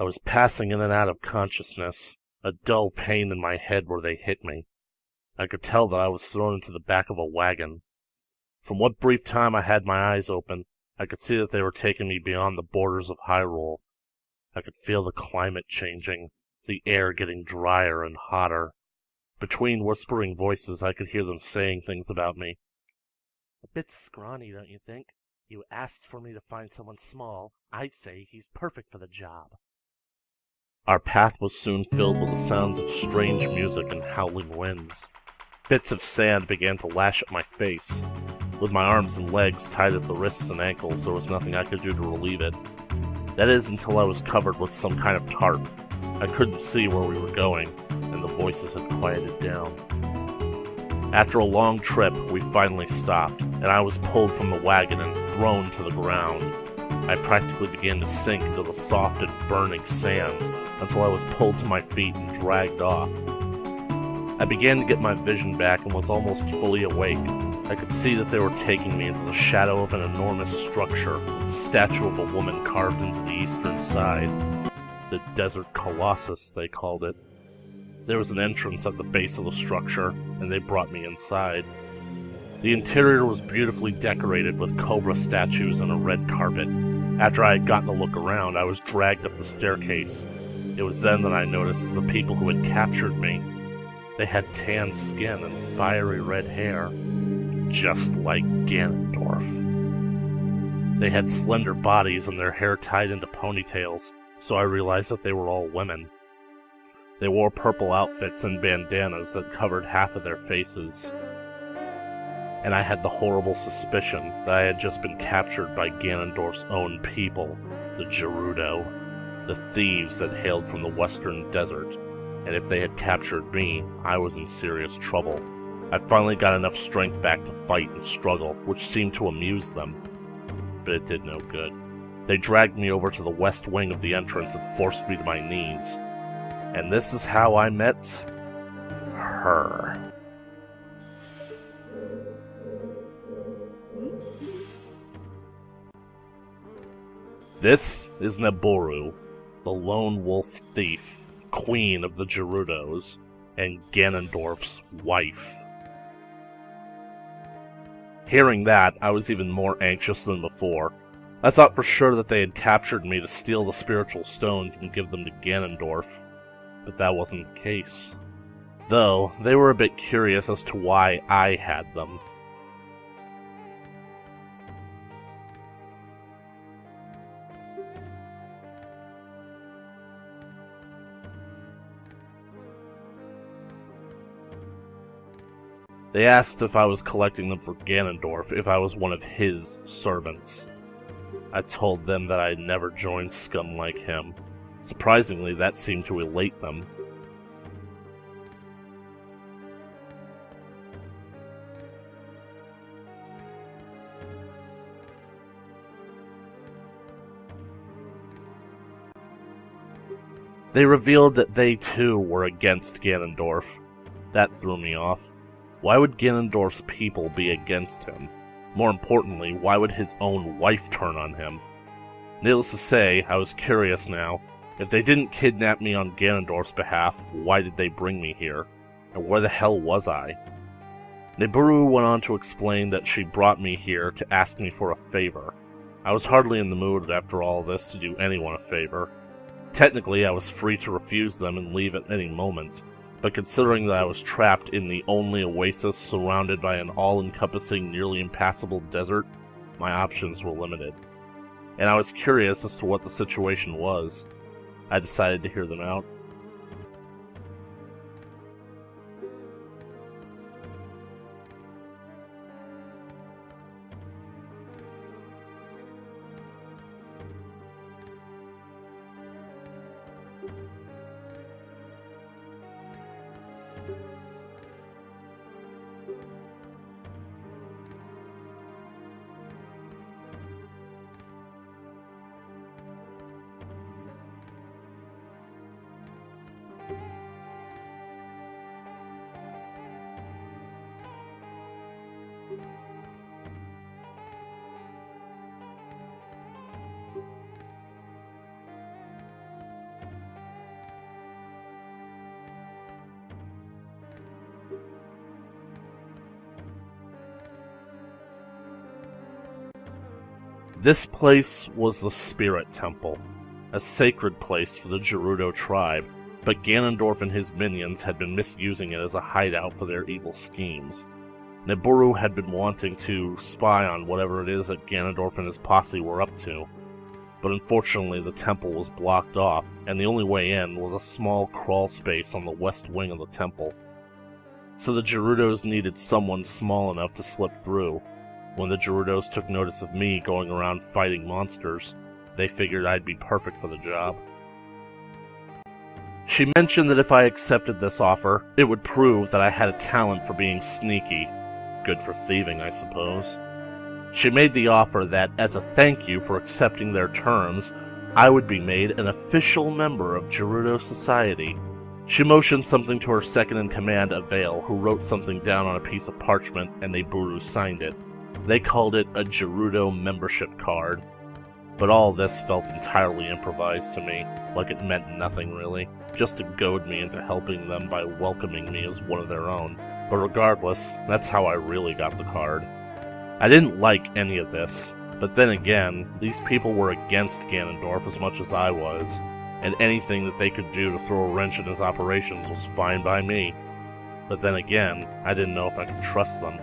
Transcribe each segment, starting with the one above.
I was passing in and out of consciousness, a dull pain in my head where they hit me. I could tell that I was thrown into the back of a wagon. From what brief time I had my eyes open, I could see that they were taking me beyond the borders of Hyrule. I could feel the climate changing, the air getting drier and hotter. Between whispering voices, I could hear them saying things about me. A bit scrawny, don't you think? You asked for me to find someone small. I'd say he's perfect for the job. Our path was soon filled with the sounds of strange music and howling winds. Bits of sand began to lash at my face. With my arms and legs tied at the wrists and ankles, there was nothing I could do to relieve it. That is, until I was covered with some kind of tarp. I couldn't see where we were going, and the voices had quieted down. After a long trip, we finally stopped, and I was pulled from the wagon and thrown to the ground. I practically began to sink into the soft and burning sands until I was pulled to my feet and dragged off. I began to get my vision back and was almost fully awake. I could see that they were taking me into the shadow of an enormous structure, with the statue of a woman carved into the eastern side. The Desert Colossus, they called it. There was an entrance at the base of the structure, and they brought me inside. The interior was beautifully decorated with cobra statues and a red carpet. After I had gotten a look around, I was dragged up the staircase. It was then that I noticed the people who had captured me. They had tan skin and fiery red hair, just like Ganondorf. They had slender bodies and their hair tied into ponytails, so I realized that they were all women. They wore purple outfits and bandanas that covered half of their faces. And I had the horrible suspicion that I had just been captured by Ganondorf's own people, the Gerudo, the thieves that hailed from the western desert. And if they had captured me, I was in serious trouble. I finally got enough strength back to fight and struggle, which seemed to amuse them. But it did no good. They dragged me over to the west wing of the entrance and forced me to my knees. And this is how I met her. This is Nabooru, the lone wolf thief, queen of the Gerudos, and Ganondorf's wife. Hearing that, I was even more anxious than before. I thought for sure that they had captured me to steal the spiritual stones and give them to Ganondorf. But that wasn't the case. Though, they were a bit curious as to why I had them. They asked if I was collecting them for Ganondorf, if I was one of his servants. I told them that I had never joined scum like him. Surprisingly, that seemed to elate them. They revealed that they too were against Ganondorf. That threw me off. Why would Ganondorf's people be against him? More importantly, why would his own wife turn on him? Needless to say, I was curious now. If they didn't kidnap me on Ganondorf's behalf, why did they bring me here? And where the hell was I? Nabooru went on to explain that she brought me here to ask me for a favor. I was hardly in the mood after all this to do anyone a favor. Technically, I was free to refuse them and leave at any moment. But considering that I was trapped in the only oasis surrounded by an all-encompassing, nearly impassable desert, my options were limited. And I was curious as to what the situation was. I decided to hear them out. This place was the Spirit Temple, a sacred place for the Gerudo tribe, but Ganondorf and his minions had been misusing it as a hideout for their evil schemes. Niburu had been wanting to spy on whatever it is that Ganondorf and his posse were up to, but unfortunately the temple was blocked off, and the only way in was a small crawl space on the west wing of the temple. So the Gerudos needed someone small enough to slip through. When the Gerudos took notice of me going around fighting monsters, they figured I'd be perfect for the job. She mentioned that if I accepted this offer, it would prove that I had a talent for being sneaky. Good for thieving, I suppose. She made the offer that, as a thank you for accepting their terms, I would be made an official member of Gerudo Society. She motioned something to her second-in-command, Avail, who wrote something down on a piece of parchment, and Niburu signed it. They called it a Gerudo membership card. But all this felt entirely improvised to me, like it meant nothing really, just to goad me into helping them by welcoming me as one of their own. But regardless, that's how I really got the card. I didn't like any of this, but then again, these people were against Ganondorf as much as I was, and anything that they could do to throw a wrench in his operations was fine by me. But then again, I didn't know if I could trust them.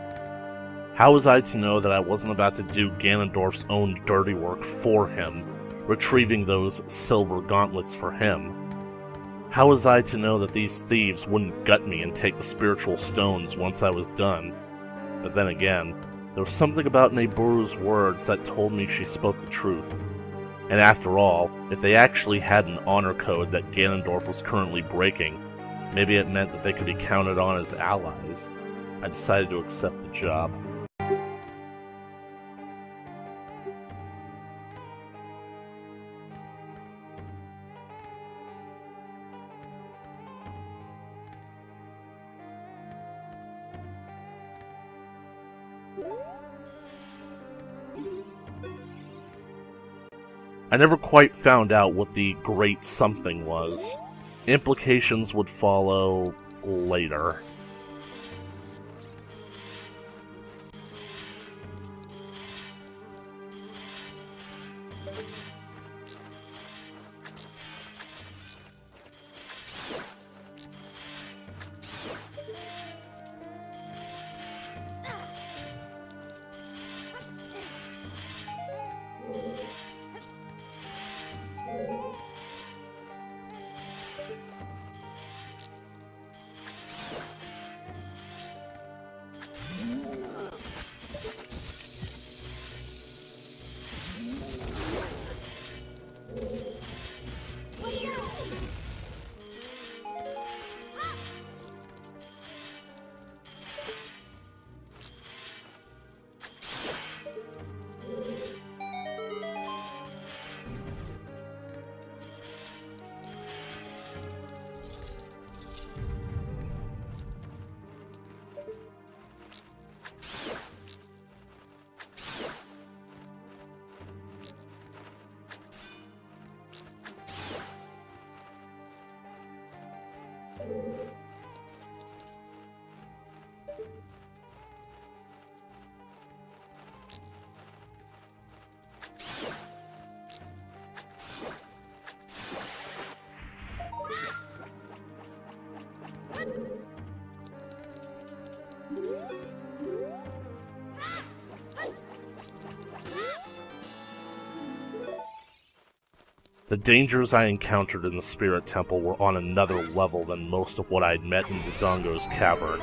How was I to know that I wasn't about to do Ganondorf's own dirty work for him, retrieving those silver gauntlets for him? How was I to know that these thieves wouldn't gut me and take the spiritual stones once I was done? But then again, there was something about Niburu's words that told me she spoke the truth. And after all, if they actually had an honor code that Ganondorf was currently breaking, maybe it meant that they could be counted on as allies. I decided to accept the job. I never quite found out what the Great Something was. Implications would follow later. The dangers I encountered in the Spirit Temple were on another level than most of what I'd met in Dodongo's cavern.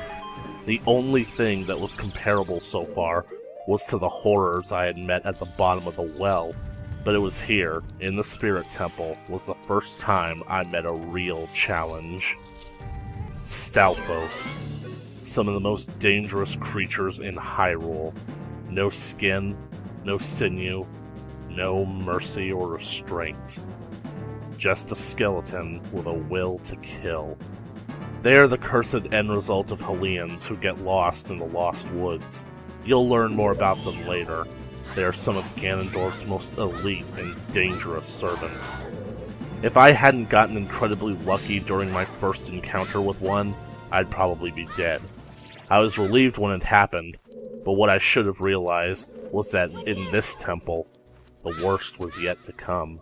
The only thing that was comparable so far was to the horrors I had met at the bottom of the well, but it was here, in the Spirit Temple, was the first time I met a real challenge. Stalfos. Some of the most dangerous creatures in Hyrule. No skin, no sinew, no mercy or restraint. Just a skeleton with a will to kill. They are the cursed end result of Hylians who get lost in the Lost Woods. You'll learn more about them later. They are some of Ganondorf's most elite and dangerous servants. If I hadn't gotten incredibly lucky during my first encounter with one, I'd probably be dead. I was relieved when it happened, but what I should have realized was that in this temple, The worst was yet to come.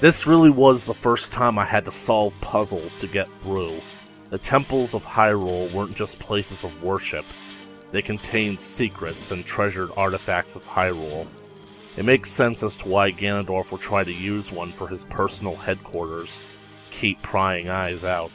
This really was the first time I had to solve puzzles to get through. The temples of Hyrule weren't just places of worship. They contained secrets and treasured artifacts of Hyrule. It makes sense as to why Ganondorf would try to use one for his personal headquarters. Keep prying eyes out.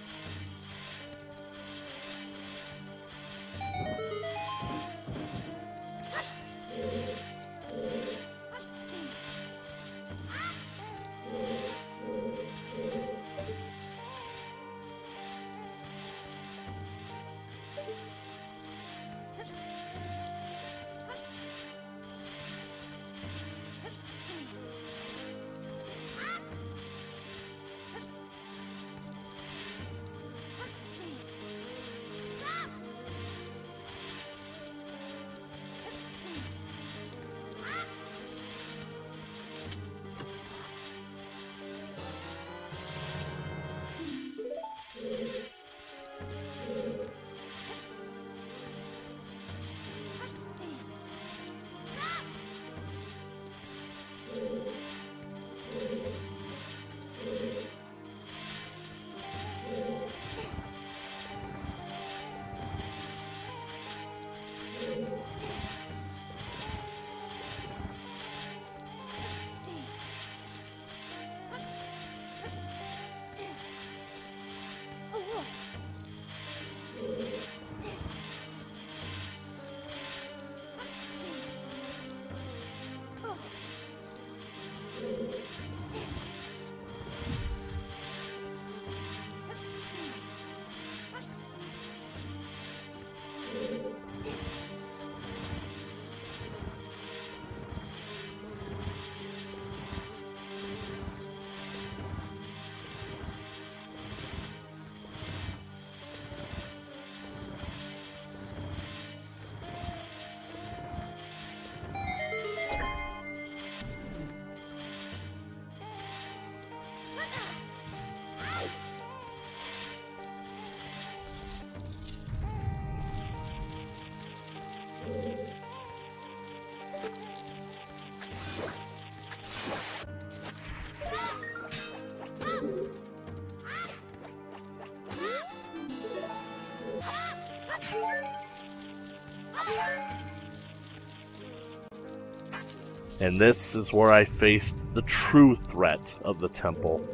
And this is where I faced the true threat of the temple.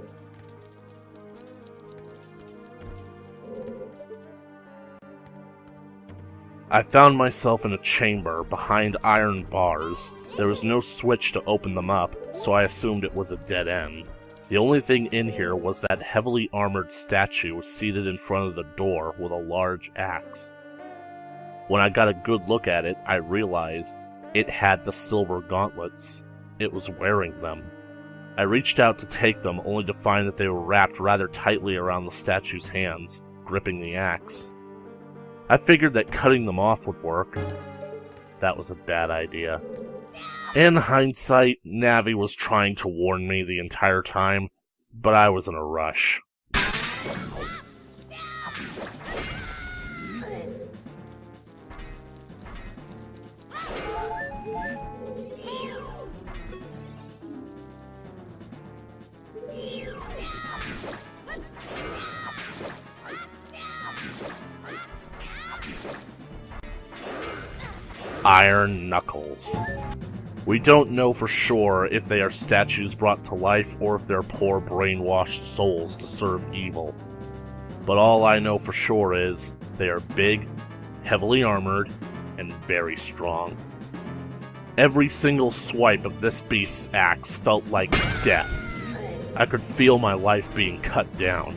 I found myself in a chamber behind iron bars. There was no switch to open them up, so I assumed it was a dead end. The only thing in here was that heavily armored statue seated in front of the door with a large axe. When I got a good look at it, I realized it had the silver gauntlets. It was wearing them. I reached out to take them, only to find that they were wrapped rather tightly around the statue's hands, gripping the axe. I figured that cutting them off would work. That was a bad idea. In hindsight, Navi was trying to warn me the entire time, but I was in a rush. Iron Knuckles. We don't know for sure if they are statues brought to life or if they're poor brainwashed souls to serve evil. But all I know for sure is they are big, heavily armored, and very strong. Every single swipe of this beast's axe felt like death. I could feel my life being cut down.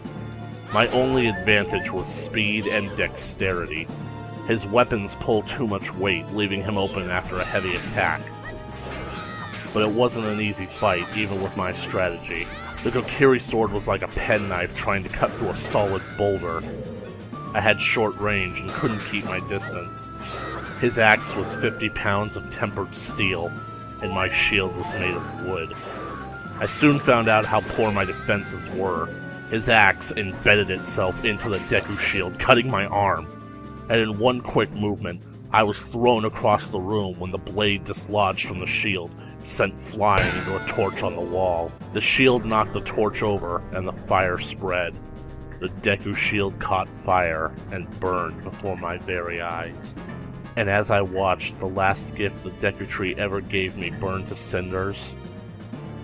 My only advantage was speed and dexterity. His weapons pull too much weight, leaving him open after a heavy attack. But it wasn't an easy fight, even with my strategy. The Kokiri sword was like a penknife trying to cut through a solid boulder. I had short range and couldn't keep my distance. His axe was 50 pounds of tempered steel, and my shield was made of wood. I soon found out how poor my defenses were. His axe embedded itself into the Deku shield, cutting my arm. And in one quick movement, I was thrown across the room when the blade dislodged from the shield, sent flying into a torch on the wall. The shield knocked the torch over, and the fire spread. The Deku shield caught fire and burned before my very eyes. And as I watched the last gift the Deku Tree ever gave me burn to cinders,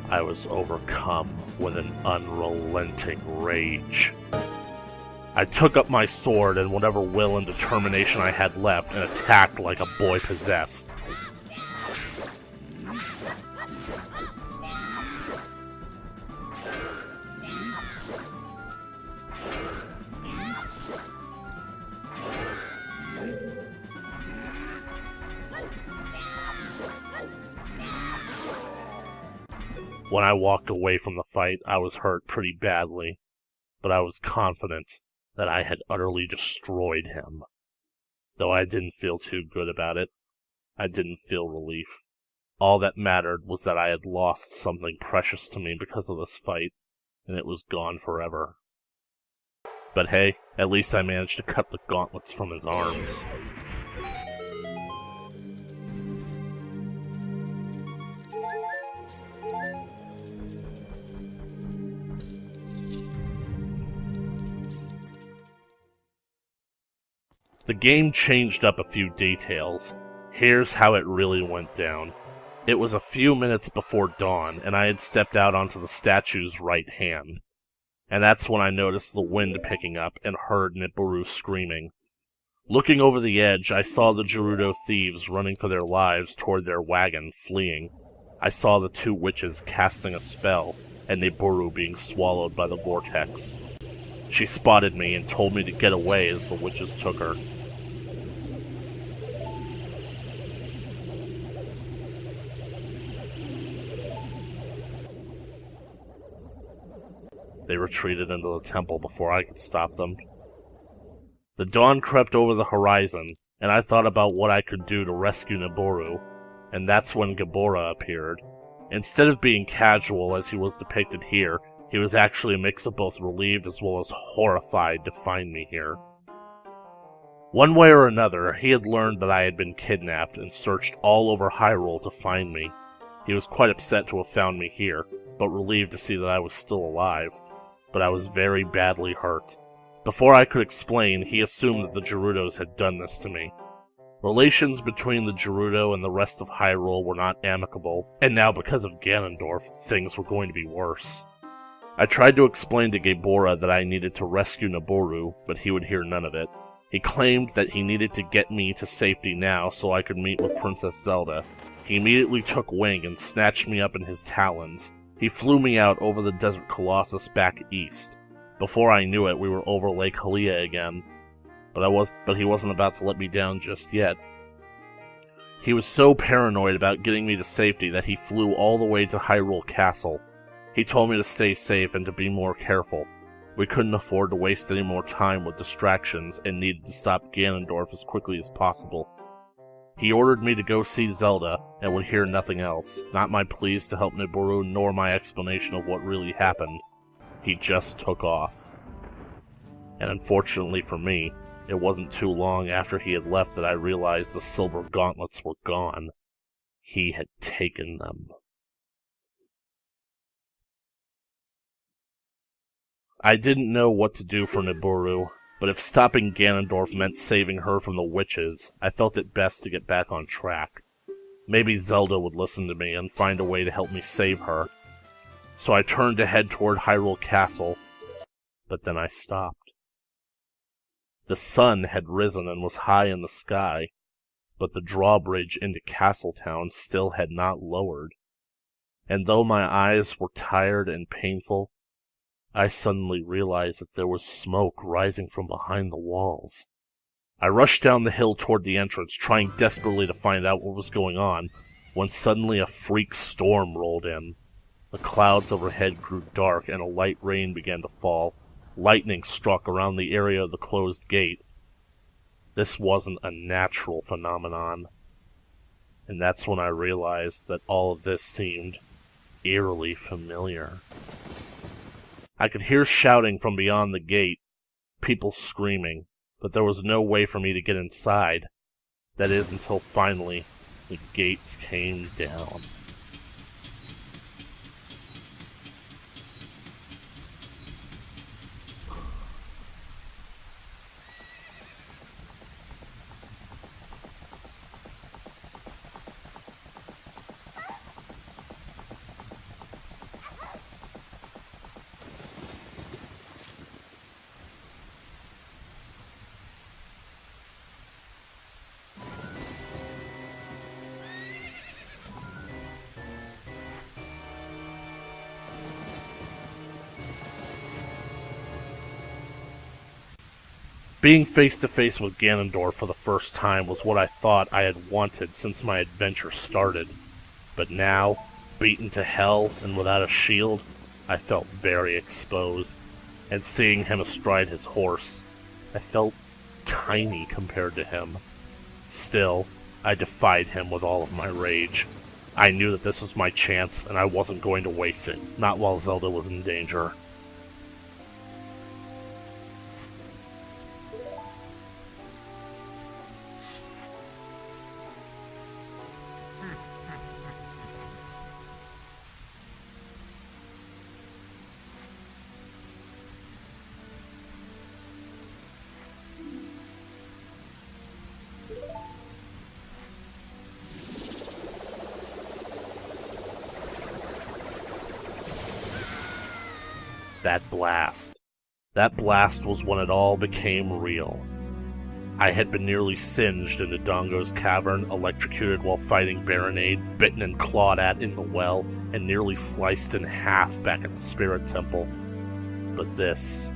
I was overcome with an unrelenting rage. I took up my sword and whatever will and determination I had left and attacked like a boy possessed. When I walked away from the fight, I was hurt pretty badly, but I was confident that I had utterly destroyed him. Though I didn't feel too good about it, I didn't feel relief. All that mattered was that I had lost something precious to me because of this fight, and it was gone forever. But hey, at least I managed to cut the gauntlets from his arms. The game changed up a few details. Here's how it really went down. It was a few minutes before dawn, and I had stepped out onto the statue's right hand. And that's when I noticed the wind picking up and heard Nibiru screaming. Looking over the edge, I saw the Gerudo thieves running for their lives toward their wagon, fleeing. I saw the two witches casting a spell, and Nibiru being swallowed by the vortex. She spotted me and told me to get away as the witches took her. They retreated into the temple before I could stop them. The dawn crept over the horizon, and I thought about what I could do to rescue Nibiru, and that's when Ghidorah appeared. Instead of being casual as he was depicted here, he was actually a mix of both relieved as well as horrified to find me here. One way or another, he had learned that I had been kidnapped and searched all over Hyrule to find me. He was quite upset to have found me here, but relieved to see that I was still alive. But I was very badly hurt. Before I could explain, he assumed that the Gerudos had done this to me. Relations between the Gerudo and the rest of Hyrule were not amicable, and now because of Ganondorf, things were going to be worse. I tried to explain to Ghidorah that I needed to rescue Nibiru, but he would hear none of it. He claimed that he needed to get me to safety now so I could meet with Princess Zelda. He immediately took wing and snatched me up in his talons. He flew me out over the Desert Colossus back east. Before I knew it, we were over Lake Hylia again. But he wasn't about to let me down just yet. He was so paranoid about getting me to safety that he flew all the way to Hyrule Castle. He told me to stay safe and to be more careful. We couldn't afford to waste any more time with distractions and needed to stop Ganondorf as quickly as possible. He ordered me to go see Zelda and would hear nothing else, not my pleas to help Nibiru nor my explanation of what really happened. He just took off. And unfortunately for me, it wasn't too long after he had left that I realized the silver gauntlets were gone. He had taken them. I didn't know what to do for Nibiru, but if stopping Ganondorf meant saving her from the witches, I felt it best to get back on track. Maybe Zelda would listen to me and find a way to help me save her. So I turned to head toward Hyrule Castle, but then I stopped. The sun had risen and was high in the sky, but the drawbridge into Castletown still had not lowered. And though my eyes were tired and painful, I suddenly realized that there was smoke rising from behind the walls. I rushed down the hill toward the entrance, trying desperately to find out what was going on, when suddenly a freak storm rolled in. The clouds overhead grew dark and a light rain began to fall. Lightning struck around the area of the closed gate. This wasn't a natural phenomenon. And that's when I realized that all of this seemed eerily familiar. I could hear shouting from beyond the gate, people screaming, but there was no way for me to get inside. That is, until finally, the gates came down. Being face to face with Ganondorf for the first time was what I thought I had wanted since my adventure started. But now, beaten to hell and without a shield, I felt very exposed. And seeing him astride his horse, I felt tiny compared to him. Still, I defied him with all of my rage. I knew that this was my chance, and I wasn't going to waste it, not while Zelda was in danger. That blast was when it all became real. I had been nearly singed into Dongo's cavern, electrocuted while fighting Baronade, bitten and clawed at in the well, and nearly sliced in half back at the Spirit Temple. But this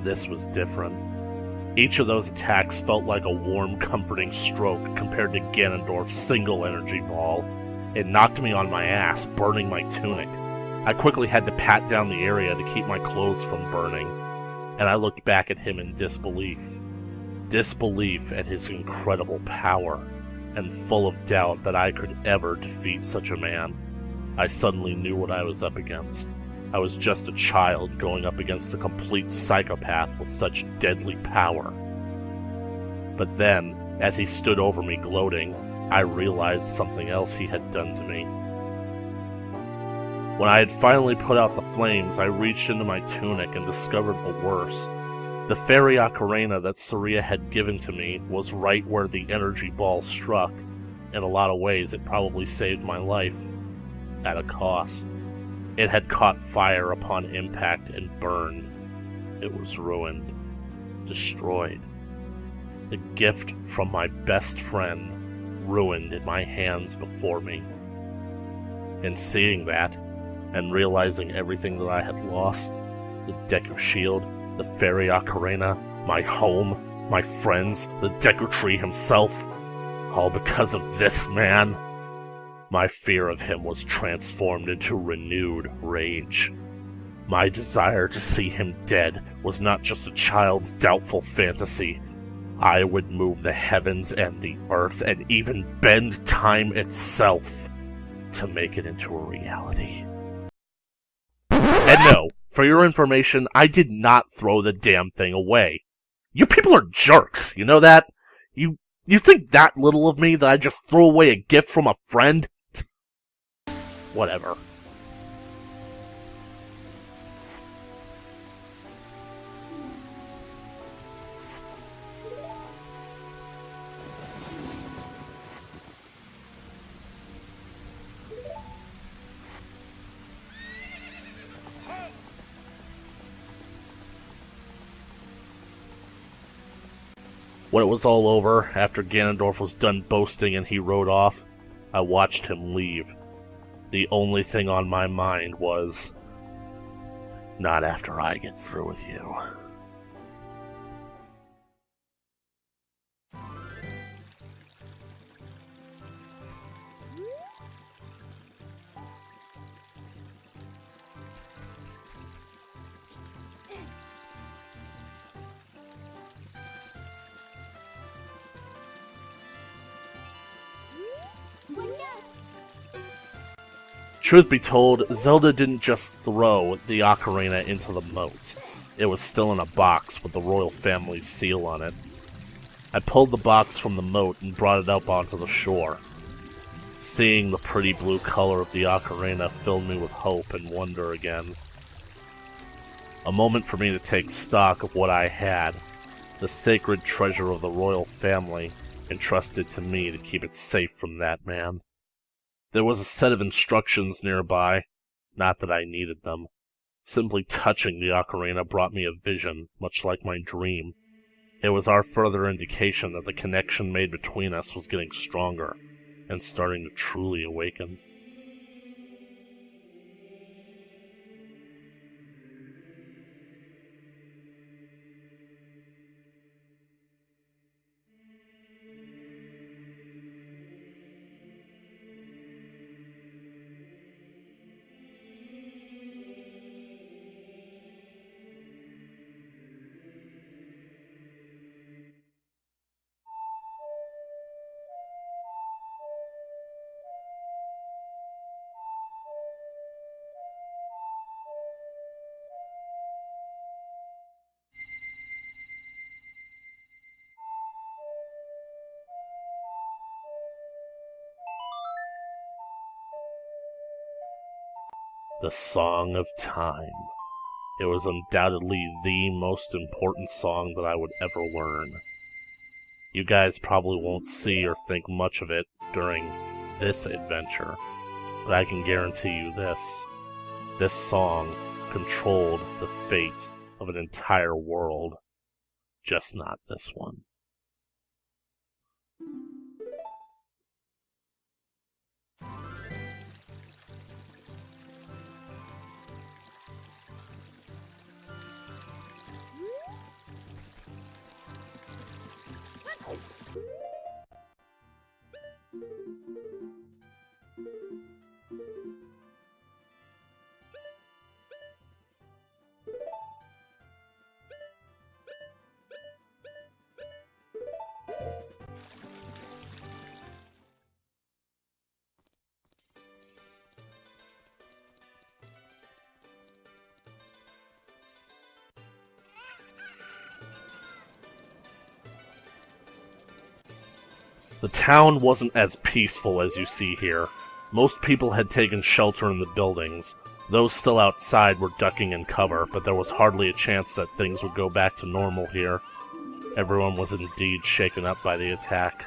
was different. Each of those attacks felt like a warm, comforting stroke compared to Ganondorf's single energy ball. It knocked me on my ass, burning my tunic. I quickly had to pat down the area to keep my clothes from burning, and I looked back at him in disbelief. Disbelief at his incredible power, and full of doubt that I could ever defeat such a man. I suddenly knew what I was up against. I was just a child going up against a complete psychopath with such deadly power. But then, as he stood over me gloating, I realized something else he had done to me. When I had finally put out the flames, I reached into my tunic and discovered the worst. The fairy ocarina that Saria had given to me was right where the energy ball struck. In a lot of ways, it probably saved my life. At a cost. It had caught fire upon impact and burned. It was ruined. Destroyed. The gift from my best friend, ruined in my hands before me. And seeing that, and realizing everything that I had lost, the Deku Shield, the Fairy Ocarina, my home, my friends, the Deku Tree himself, all because of this man, my fear of him was transformed into renewed rage. My desire to see him dead was not just a child's doubtful fantasy. I would move the heavens and the earth and even bend time itself to make it into a reality. And no, for your information, I did not throw the damn thing away. You people are jerks, you know that? You think that little of me that I just threw away a gift from a friend? Whatever. When it was all over, after Ganondorf was done boasting and he rode off, I watched him leave. The only thing on my mind was, not after I get through with you. Truth be told, Zelda didn't just throw the ocarina into the moat. It was still in a box with the royal family's seal on it. I pulled the box from the moat and brought it up onto the shore. Seeing the pretty blue color of the ocarina filled me with hope and wonder again. A moment for me to take stock of what I had, the sacred treasure of the royal family, entrusted to me to keep it safe from that man. There was a set of instructions nearby, not that I needed them. Simply touching the ocarina brought me a vision, much like my dream. It was our further indication that the connection made between us was getting stronger, and starting to truly awaken. The Song of Time. It was undoubtedly the most important song that I would ever learn. You guys probably won't see or think much of it during this adventure, but I can guarantee you this. This song controlled the fate of an entire world, just not this one. The town wasn't as peaceful as you see here. Most people had taken shelter in the buildings. Those still outside were ducking in cover, but there was hardly a chance that things would go back to normal here. Everyone was indeed shaken up by the attack.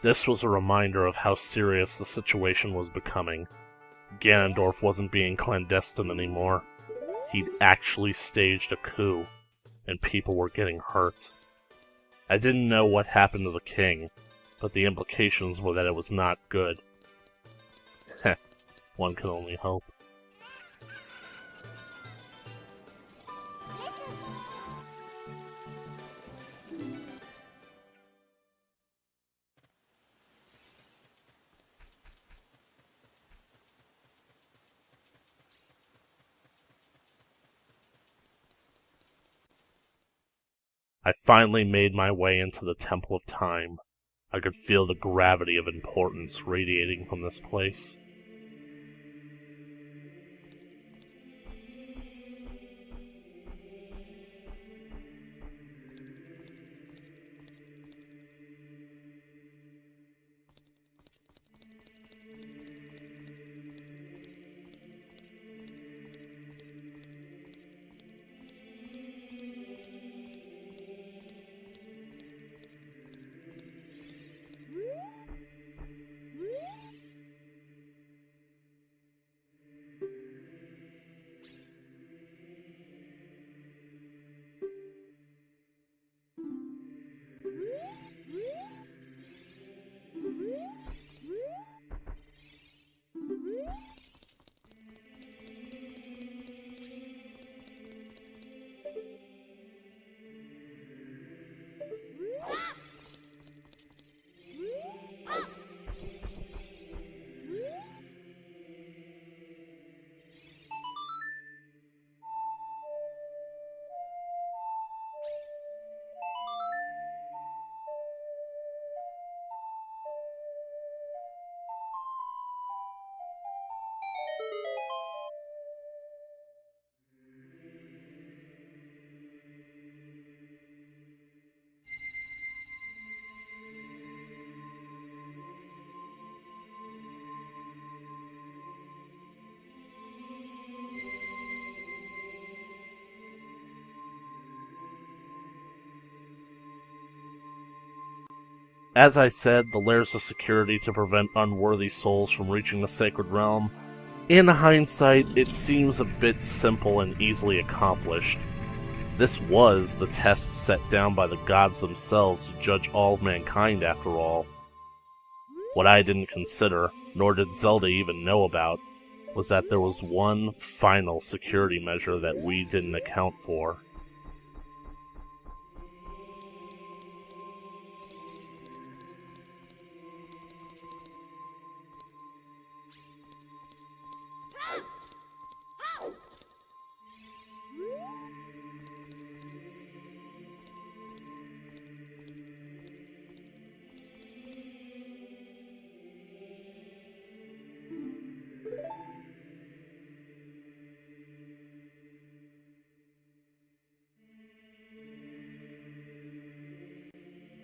This was a reminder of how serious the situation was becoming. Ganondorf wasn't being clandestine anymore. He'd actually staged a coup, and people were getting hurt. I didn't know what happened to the king, but the implications were that it was not good. Heh, one can only hope. I finally made my way into the Temple of Time. I could feel the gravity of importance radiating from this place. As I said, the layers of security to prevent unworthy souls from reaching the Sacred Realm. In hindsight, it seems a bit simple and easily accomplished. This was the test set down by the gods themselves to judge all of mankind, after all. What I didn't consider, nor did Zelda even know about, was that there was one final security measure that we didn't account for.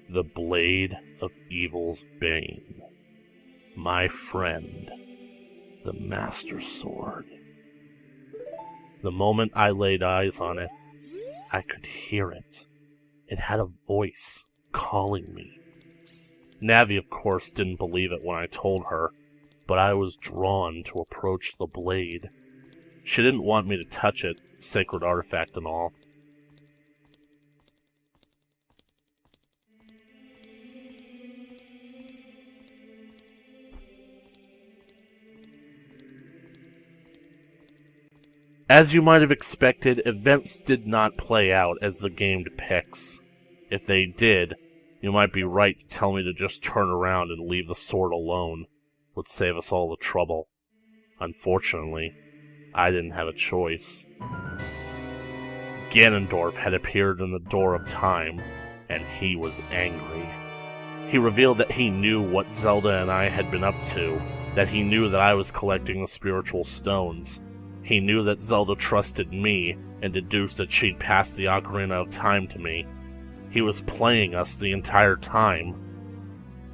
The Blade of Evil's Bane. My friend, the Master Sword. The moment I laid eyes on it, I could hear it. It had a voice calling me. Navi, of course, didn't believe it when I told her, but I was drawn to approach the blade. She didn't want me to touch it, sacred artifact and all. As you might have expected, events did not play out as the game depicts. If they did, you might be right to tell me to just turn around and leave the sword alone. It would save us all the trouble. Unfortunately, I didn't have a choice. Ganondorf had appeared in the door of time, and he was angry. He revealed that he knew what Zelda and I had been up to, that he knew that I was collecting the spiritual stones. He knew that Zelda trusted me and deduced that she'd pass the Ocarina of Time to me. He was playing us the entire time.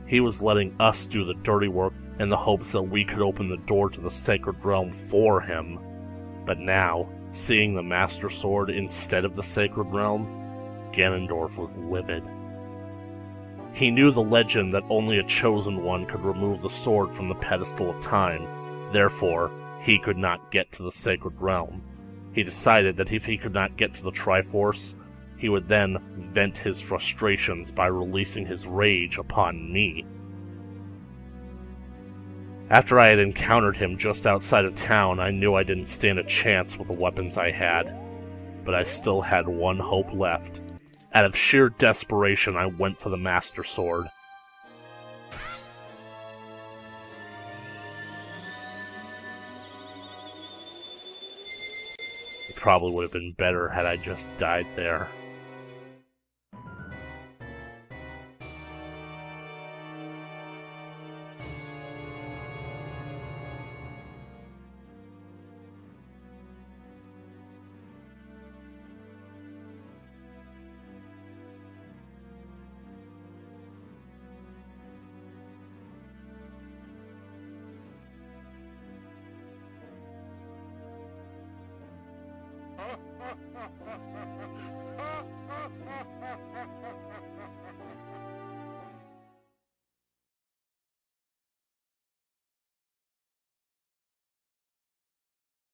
He was letting us do the dirty work in the hopes that we could open the door to the Sacred Realm for him. But now, seeing the Master Sword instead of the Sacred Realm, Ganondorf was livid. He knew the legend that only a chosen one could remove the sword from the pedestal of time. Therefore, he could not get to the Sacred Realm. He decided that if he could not get to the Triforce, he would then vent his frustrations by releasing his rage upon me. After I had encountered him just outside of town, I knew I didn't stand a chance with the weapons I had. But I still had one hope left. Out of sheer desperation, I went for the Master Sword. It probably would have been better had I just died there.